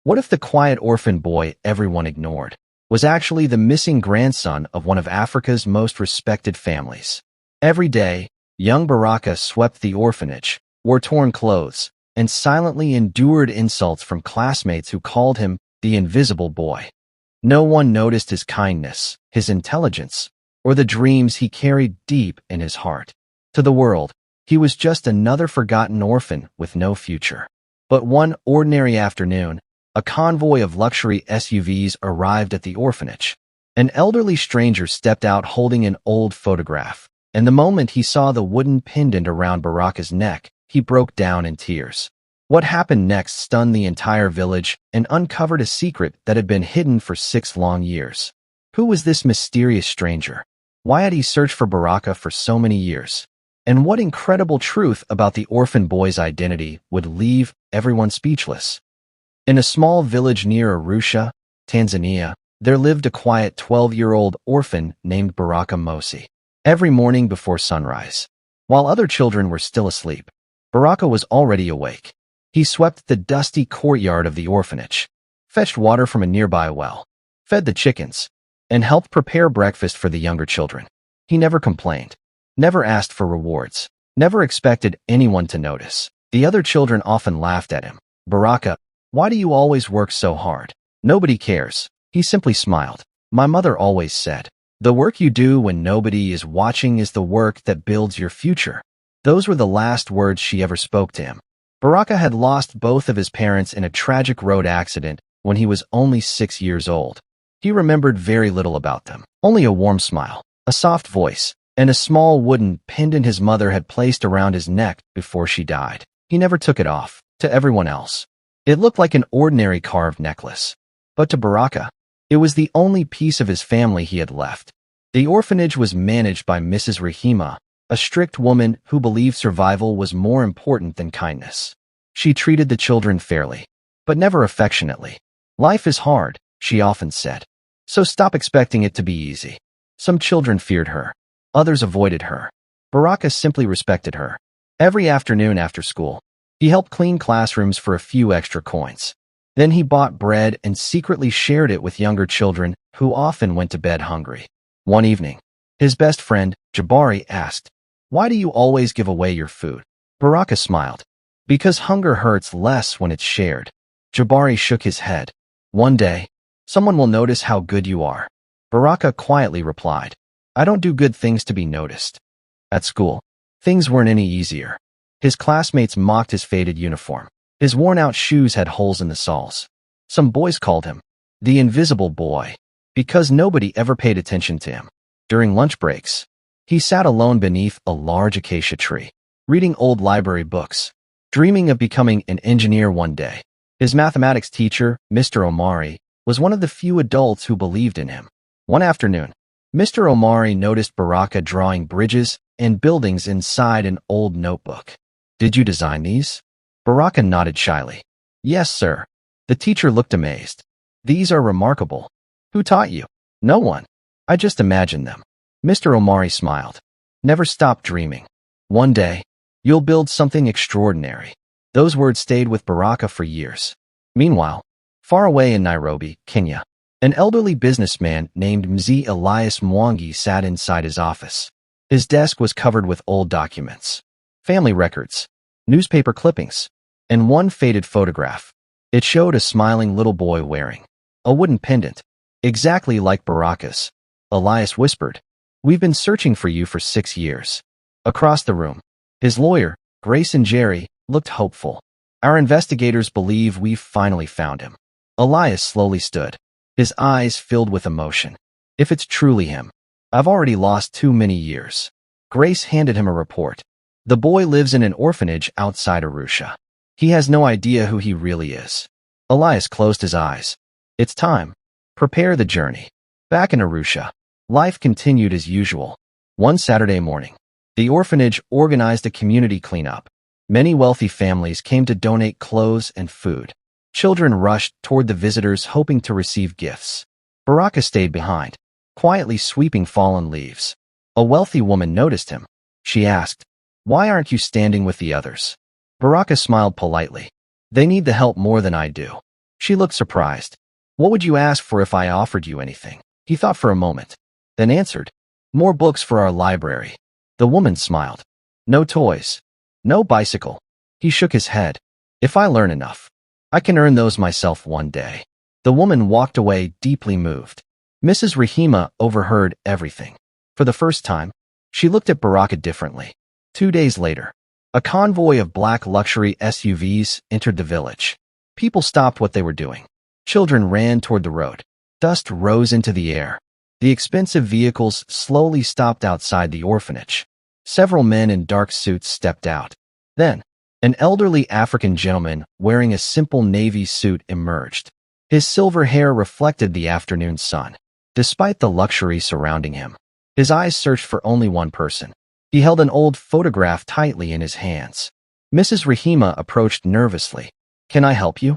What if the quiet orphan boy everyone ignored was actually the missing grandson of one of Africa's most respected families? Every day, young Baraka swept the orphanage, wore torn clothes, and silently endured insults from classmates who called him the invisible boy. No one noticed his kindness, his intelligence, or the dreams he carried deep in his heart. To the world, he was just another forgotten orphan with no future. But one ordinary afternoon, a convoy of luxury SUVs arrived at the orphanage. An elderly stranger stepped out holding an old photograph, and the moment he saw the wooden pendant around Baraka's neck, he broke down in tears. What happened next stunned the entire village and uncovered a secret that had been hidden for 6 long years. Who was this mysterious stranger? Why had he searched for Baraka for so many years? And what incredible truth about the orphan boy's identity would leave everyone speechless? In a small village near Arusha, Tanzania, there lived a quiet 12-year-old orphan named Baraka Mosi. Every morning before sunrise, while other children were still asleep, Baraka was already awake. He swept the dusty courtyard of the orphanage, fetched water from a nearby well, fed the chickens, and helped prepare breakfast for the younger children. He never complained, never asked for rewards, never expected anyone to notice. The other children often laughed at him. "Baraka, why do you always work so hard? Nobody cares." He simply smiled. "My mother always said, the work you do when nobody is watching is the work that builds your future." Those were the last words she ever spoke to him. Baraka had lost both of his parents in a tragic road accident when he was only 6 years old. He remembered very little about them, only a warm smile, a soft voice, and a small wooden pendant his mother had placed around his neck before she died. He never took it off. To everyone else, it looked like an ordinary carved necklace. But to Baraka, it was the only piece of his family he had left. The orphanage was managed by Mrs. Rahima, a strict woman who believed survival was more important than kindness. She treated the children fairly, but never affectionately. "Life is hard," she often said, "so stop expecting it to be easy." Some children feared her. Others avoided her. Baraka simply respected her. Every afternoon after school, he helped clean classrooms for a few extra coins. Then he bought bread and secretly shared it with younger children who often went to bed hungry. One evening, his best friend, Jabari, asked, "Why do you always give away your food?" Baraka smiled. "Because hunger hurts less when it's shared." Jabari shook his head. "One day, someone will notice how good you are." Baraka quietly replied, "I don't do good things to be noticed." At school, things weren't any easier. His classmates mocked his faded uniform. His worn-out shoes had holes in the soles. Some boys called him the invisible boy because nobody ever paid attention to him. During lunch breaks, he sat alone beneath a large acacia tree, reading old library books, dreaming of becoming an engineer one day. His mathematics teacher, Mr. Omari, was one of the few adults who believed in him. One afternoon, Mr. Omari noticed Baraka drawing bridges and buildings inside an old notebook. "Did you design these?" Baraka nodded shyly. "Yes, sir." The teacher looked amazed. "These are remarkable. Who taught you?" "No one. I just imagined them." Mr. Omari smiled. "Never stop dreaming. One day, you'll build something extraordinary." Those words stayed with Baraka for years. Meanwhile, far away in Nairobi, Kenya, an elderly businessman named Mzee Elias Mwangi sat inside his office. His desk was covered with old documents, family records, newspaper clippings, and one faded photograph. It showed a smiling little boy wearing a wooden pendant, exactly like Baraka's. Elias whispered, "We've been searching for you for 6 years." Across the room, his lawyer, Grace and Jerry, looked hopeful. "Our investigators believe we've finally found him." Elias slowly stood, his eyes filled with emotion. "If it's truly him, I've already lost too many years." Grace handed him a report. "The boy lives in an orphanage outside Arusha. He has no idea who he really is." Elias closed his eyes. "It's time. Prepare the journey." Back in Arusha, life continued as usual. One Saturday morning, the orphanage organized a community cleanup. Many wealthy families came to donate clothes and food. Children rushed toward the visitors hoping to receive gifts. Baraka stayed behind, quietly sweeping fallen leaves. A wealthy woman noticed him. She asked, "Why aren't you standing with the others?" Baraka smiled politely. "They need the help more than I do." She looked surprised. What would you ask for if I offered you anything? He thought for a moment, then answered, more books for our library. The woman smiled. No toys. No bicycle. He shook his head. If I learn enough, I can earn those myself one day. The woman walked away deeply moved. Mrs. Rahima overheard everything. For the first time, she looked at Baraka differently. 2 days later, a convoy of black luxury SUVs entered the village. People stopped what they were doing. Children ran toward the road. Dust rose into the air. The expensive vehicles slowly stopped outside the orphanage. Several men in dark suits stepped out. Then, an elderly African gentleman wearing a simple navy suit emerged. His silver hair reflected the afternoon sun. Despite the luxury surrounding him, his eyes searched for only one person. He held an old photograph tightly in his hands. Mrs. Rahima approached nervously. Can I help you?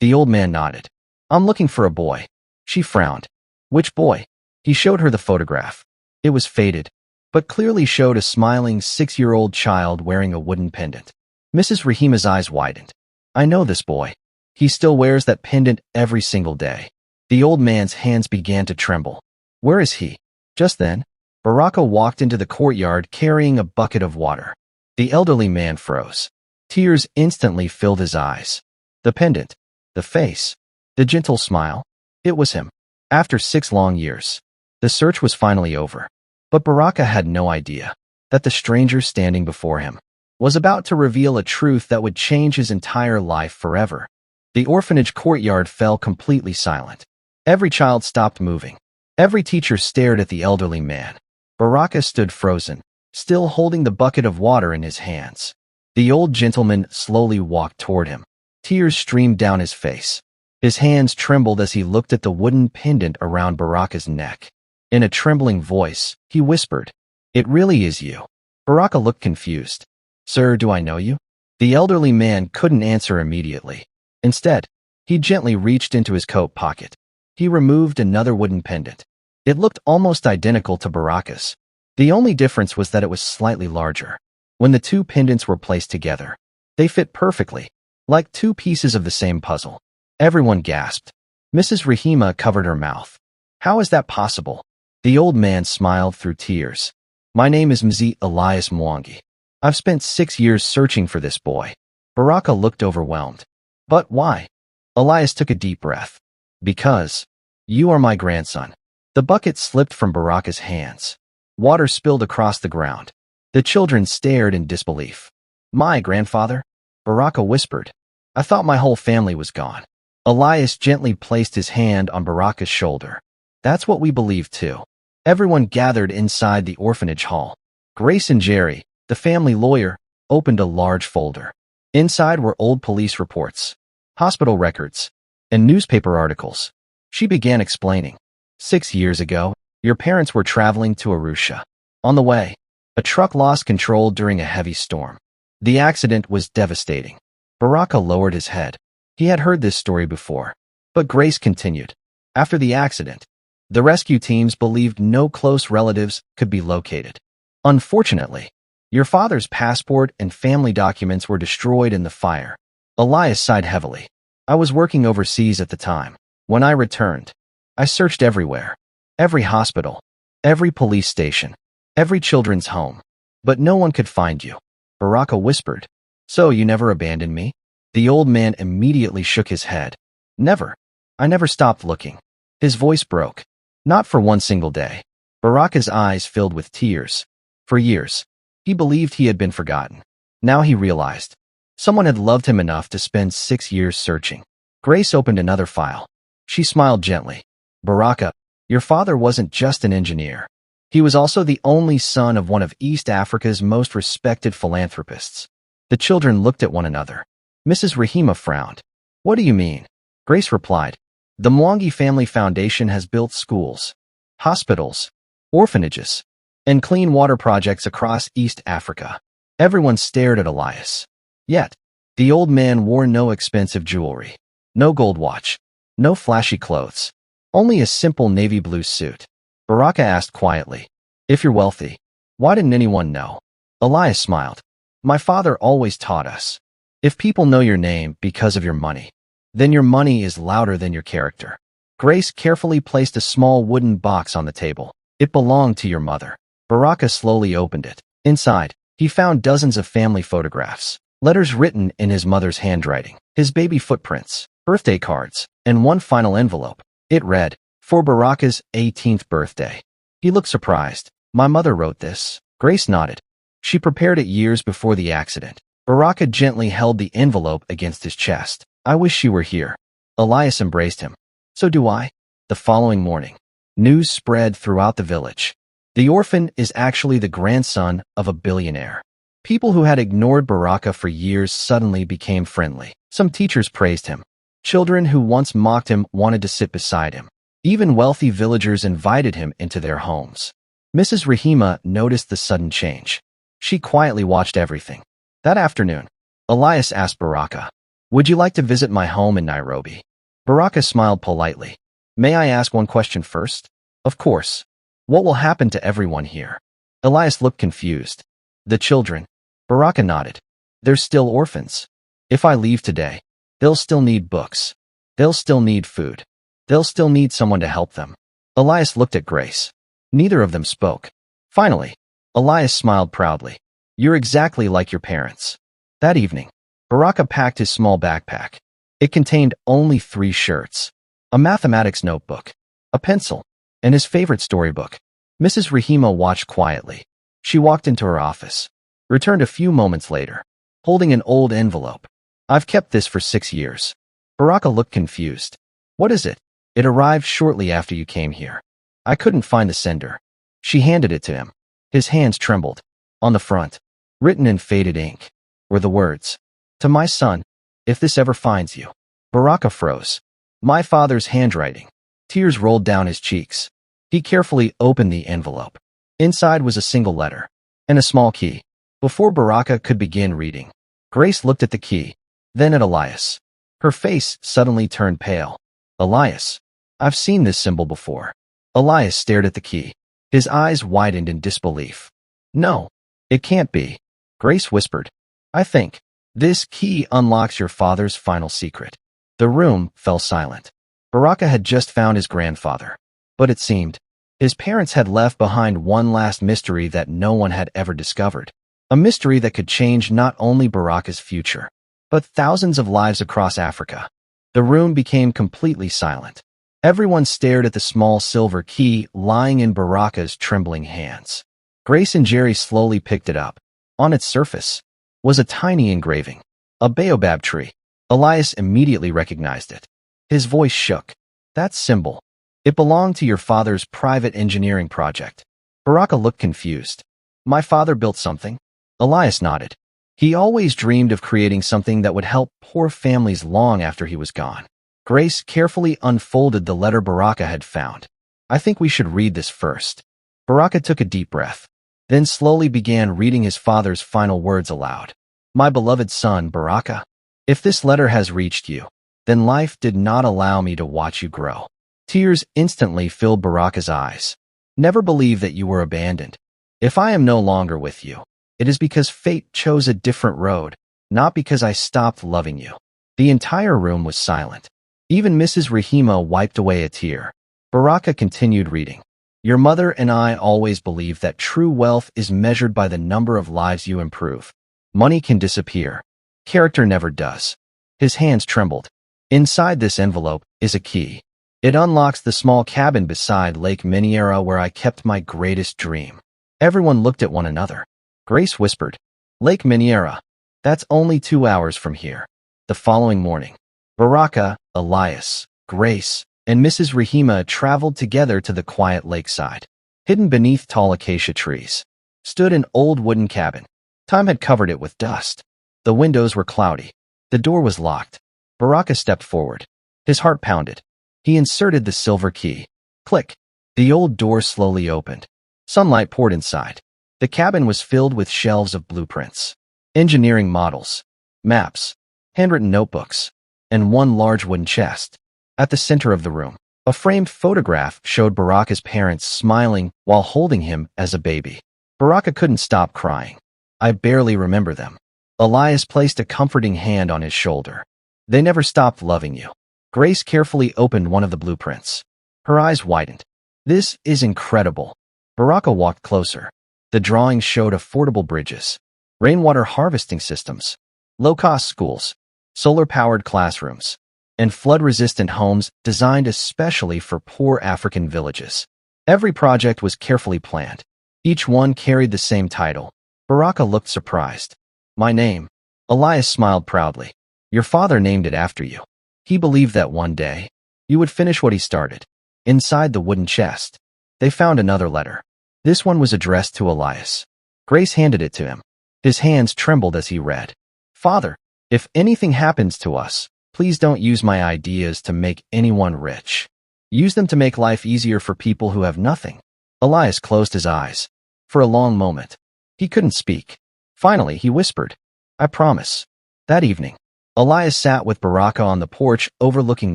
The old man nodded. I'm looking for a boy. She frowned. Which boy? He showed her the photograph. It was faded, but clearly showed a smiling 6-year-old child wearing a wooden pendant. Mrs. Rahima's eyes widened. I know this boy. He still wears that pendant every single day. The old man's hands began to tremble. Where is he? Just then, Baraka walked into the courtyard carrying a bucket of water. The elderly man froze. Tears instantly filled his eyes. The pendant, the face, the gentle smile. It was him. After 6 long years, the search was finally over. But Baraka had no idea that the stranger standing before him was about to reveal a truth that would change his entire life forever. The orphanage courtyard fell completely silent. Every child stopped moving. Every teacher stared at the elderly man. Baraka stood frozen, still holding the bucket of water in his hands. The old gentleman slowly walked toward him. Tears streamed down his face. His hands trembled as he looked at the wooden pendant around Baraka's neck. In a trembling voice, he whispered, It really is you. Baraka looked confused. Sir, do I know you? The elderly man couldn't answer immediately. Instead, he gently reached into his coat pocket. He removed another wooden pendant. It looked almost identical to Baraka's. The only difference was that it was slightly larger. When the 2 pendants were placed together, they fit perfectly, like 2 pieces of the same puzzle. Everyone gasped. Mrs. Rahima covered her mouth. How is that possible? The old man smiled through tears. My name is Mzee Elias Mwangi. I've spent 6 years searching for this boy. Baraka looked overwhelmed. But why? Elias took a deep breath. Because you are my grandson. The bucket slipped from Baraka's hands. Water spilled across the ground. The children stared in disbelief. My grandfather? Baraka whispered. I thought my whole family was gone. Elias gently placed his hand on Baraka's shoulder. That's what we believe too. Everyone gathered inside the orphanage hall. Grace and Jerry, the family lawyer, opened a large folder. Inside were old police reports, hospital records, and newspaper articles. She began explaining. 6 years ago, your parents were traveling to Arusha. On the way, a truck lost control during a heavy storm. The accident was devastating. Baraka lowered his head. He had heard this story before. But Grace continued. After the accident, the rescue teams believed no close relatives could be located. Unfortunately, your father's passport and family documents were destroyed in the fire. Elias sighed heavily. I was working overseas at the time. When I returned, I searched everywhere. Every hospital, every police station, every children's home. But no one could find you. Baraka whispered. So you never abandoned me? The old man immediately shook his head. Never. I never stopped looking. His voice broke. Not for one single day. Baraka's eyes filled with tears. For years, he believed he had been forgotten. Now he realized. Someone had loved him enough to spend 6 years searching. Grace opened another file. She smiled gently. Baraka, your father wasn't just an engineer. He was also the only son of one of East Africa's most respected philanthropists. The children looked at one another. Mrs. Rahima frowned. What do you mean? Grace replied. The Mwangi Family Foundation has built schools, hospitals, orphanages, and clean water projects across East Africa. Everyone stared at Elias. Yet, the old man wore no expensive jewelry, no gold watch, no flashy clothes, only a simple navy blue suit. Baraka asked quietly, If you're wealthy, why didn't anyone know? Elias smiled. My father always taught us. If people know your name because of your money, then your money is louder than your character. Grace carefully placed a small wooden box on the table. It belonged to your mother. Baraka slowly opened it. Inside, he found dozens of family photographs, letters written in his mother's handwriting, his baby footprints, birthday cards, and one final envelope. It read, "For Baraka's 18th birthday." He looked surprised. "My mother wrote this." Grace nodded. She prepared it years before the accident. Baraka gently held the envelope against his chest. "I wish she were here." Elias embraced him. "So do I." The following morning, news spread throughout the village. The orphan is actually the grandson of a billionaire. People who had ignored Baraka for years suddenly became friendly. Some teachers praised him. Children who once mocked him wanted to sit beside him. Even wealthy villagers invited him into their homes. Mrs. Rahima noticed the sudden change. She quietly watched everything. That afternoon, Elias asked Baraka, "Would you like to visit my home in Nairobi?" Baraka smiled politely. "May I ask one question first?" "Of course. What will happen to everyone here?" Elias looked confused. "The children." Baraka nodded. "They're still orphans. If I leave today, they'll still need books. They'll still need food. They'll still need someone to help them." Elias looked at Grace. Neither of them spoke. Finally, Elias smiled proudly. "You're exactly like your parents." That evening, Baraka packed his small backpack. It contained only 3 shirts, a mathematics notebook, a pencil, and his favorite storybook. Mrs. Rahima watched quietly. She walked into her office, returned a few moments later, holding an old envelope. "I've kept this for 6 years." Baraka looked confused. "What is it?" "It arrived shortly after you came here. I couldn't find the sender." She handed it to him. His hands trembled. On the front, written in faded ink, were the words, "To my son, if this ever finds you." Baraka froze. My father's handwriting. Tears rolled down his cheeks. He carefully opened the envelope. Inside was a single letter and a small key. Before Baraka could begin reading, Grace looked at the key, then at Elias. Her face suddenly turned pale. "Elias, I've seen this symbol before." Elias stared at the key. His eyes widened in disbelief. "No, it can't be." Grace whispered, "I think this key unlocks your father's final secret." The room fell silent. Baraka had just found his grandfather, but it seemed his parents had left behind one last mystery that no one had ever discovered. A mystery that could change not only Baraka's future, but thousands of lives across Africa. The room became completely silent. Everyone stared at the small silver key lying in Baraka's trembling hands. Grace and Jerry slowly picked it up. On its surface was a tiny engraving, a baobab tree. Elias immediately recognized it. His voice shook. "That symbol. It belonged to your father's private engineering project." Baraka looked confused. "My father built something?" Elias nodded. "He always dreamed of creating something that would help poor families long after he was gone." Grace carefully unfolded the letter Baraka had found. "I think we should read this first." Baraka took a deep breath, then slowly began reading his father's final words aloud. "My beloved son, Baraka, if this letter has reached you, then life did not allow me to watch you grow." Tears instantly filled Baraka's eyes. "Never believe that you were abandoned. If I am no longer with you, it is because fate chose a different road, not because I stopped loving you." The entire room was silent. Even Mrs. Rahima wiped away a tear. Baraka continued reading. "Your mother and I always believed that true wealth is measured by the number of lives you improve. Money can disappear. Character never does." His hands trembled. "Inside this envelope is a key. It unlocks the small cabin beside Lake Miniera where I kept my greatest dream." Everyone looked at one another. Grace whispered, "Lake Miniera. That's only 2 hours from here." The following morning, Baraka, Elias, Grace, and Mrs. Rahima traveled together to the quiet lakeside. Hidden beneath tall acacia trees stood an old wooden cabin. Time had covered it with dust. The windows were cloudy. The door was locked. Baraka stepped forward. His heart pounded. He inserted the silver key. Click. The old door slowly opened. Sunlight poured inside. The cabin was filled with shelves of blueprints, engineering models, maps, handwritten notebooks, and one large wooden chest. At the center of the room, a framed photograph showed Baraka's parents smiling while holding him as a baby. Baraka couldn't stop crying. "I barely remember them." Elias placed a comforting hand on his shoulder. They never stopped loving you. Grace carefully opened one of the blueprints. Her eyes widened. This is incredible. Baraka walked closer. The drawings showed affordable bridges, rainwater harvesting systems, low-cost schools, solar-powered classrooms, and flood-resistant homes designed especially for poor African villages. Every project was carefully planned. Each one carried the same title. Baraka looked surprised. My name. Elias smiled proudly. Your father named it after you. He believed that one day, you would finish what he started. Inside the wooden chest, they found another letter. This one was addressed to Elias. Grace handed it to him. His hands trembled as he read. Father, if anything happens to us, please don't use my ideas to make anyone rich. Use them to make life easier for people who have nothing. Elias closed his eyes. For a long moment, he couldn't speak. Finally, he whispered, I promise. That evening, Elias sat with Baraka on the porch overlooking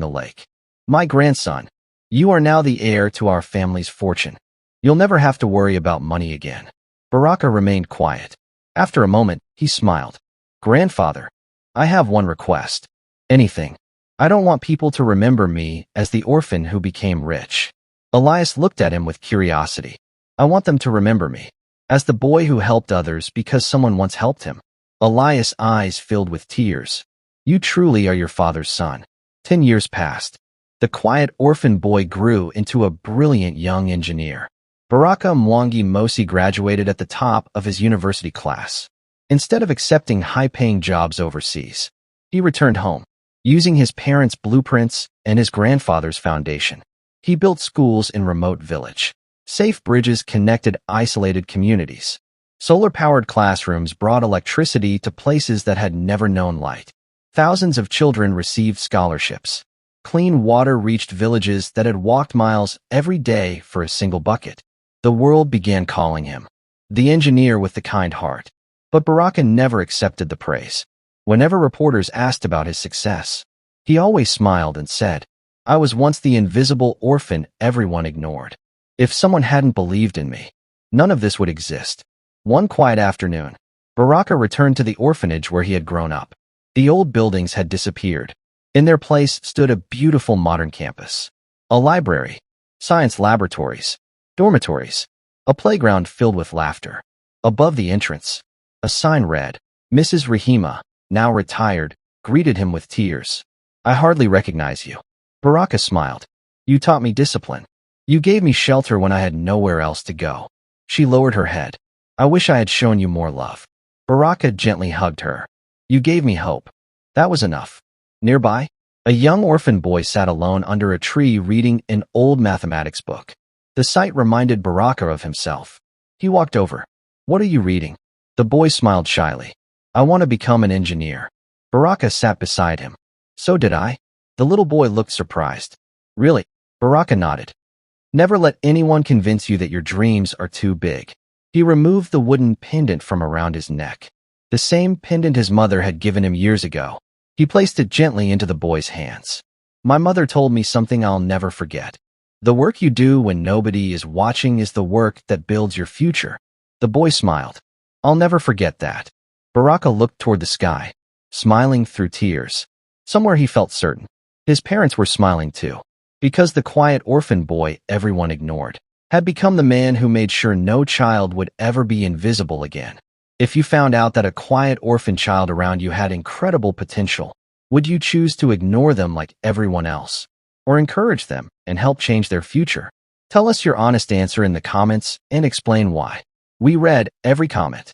the lake. My grandson, you are now the heir to our family's fortune. You'll never have to worry about money again. Baraka remained quiet. After a moment, he smiled. Grandfather, I have one request. Anything. I don't want people to remember me as the orphan who became rich. Elias looked at him with curiosity. I want them to remember me as the boy who helped others because someone once helped him. Elias' eyes filled with tears. You truly are your father's son. 10 years passed. The quiet orphan boy grew into a brilliant young engineer. Baraka Mosi graduated at the top of his university class. Instead of accepting high-paying jobs overseas, he returned home. Using his parents' blueprints and his grandfather's foundation, he built schools in remote village. Safe bridges connected isolated communities. Solar-powered classrooms brought electricity to places that had never known light. Thousands of children received scholarships. Clean water reached villages that had walked miles every day for a single bucket. The world began calling him the engineer with the kind heart. But Baraka never accepted the praise. Whenever reporters asked about his success, he always smiled and said, I was once the invisible orphan everyone ignored. If someone hadn't believed in me, none of this would exist. One quiet afternoon, Baraka returned to the orphanage where he had grown up. The old buildings had disappeared. In their place stood a beautiful modern campus. A library, science laboratories, dormitories, a playground filled with laughter. Above the entrance, a sign read, Mrs. Rahima, now retired, greeted him with tears. I hardly recognize you. Baraka smiled. You taught me discipline. You gave me shelter when I had nowhere else to go. She lowered her head. I wish I had shown you more love. Baraka gently hugged her. You gave me hope. That was enough. Nearby, a young orphan boy sat alone under a tree reading an old mathematics book. The sight reminded Baraka of himself. He walked over. What are you reading? The boy smiled shyly. I want to become an engineer. Baraka sat beside him. So did I. The little boy looked surprised. Really? Baraka nodded. Never let anyone convince you that your dreams are too big. He removed the wooden pendant from around his neck. The same pendant his mother had given him years ago. He placed it gently into the boy's hands. My mother told me something I'll never forget. The work you do when nobody is watching is the work that builds your future. The boy smiled. I'll never forget that. Baraka looked toward the sky, smiling through tears. Somewhere he felt certain. His parents were smiling too. Because the quiet orphan boy everyone ignored had become the man who made sure no child would ever be invisible again. If you found out that a quiet orphan child around you had incredible potential, would you choose to ignore them like everyone else? Or encourage them and help change their future? Tell us your honest answer in the comments and explain why. We read every comment.